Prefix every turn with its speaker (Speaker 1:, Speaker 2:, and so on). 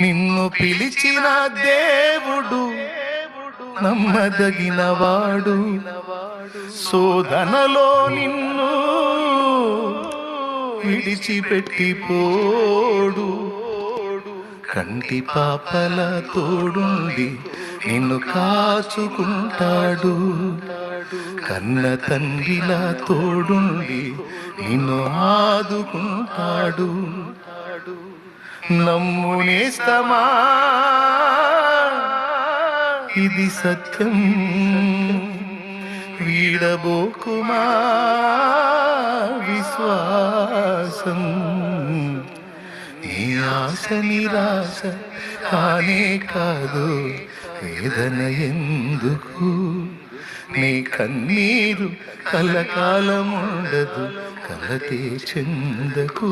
Speaker 1: నిన్ను పిలిచిన దేవుడు నమ్మదగినవాడు, శోధనలో నిన్ను విడిచిపెట్టిపోడు. కంటి పాపల తోడుండి నిన్ను కాచుకుంటాడు, కన్న తండ్రిలా తోడుండి నిన్ను ఆదుకుంటాడు. నమ్ము నేస్తమా, ఇది సత్యం, వీడబోకుమా విశ్వాసం. నీ ఆశ నిరాశ కానే కాదు, వేదన ఎందుకు, నీ కన్నీరు కలకాలముండదు, కలతే చెందకు.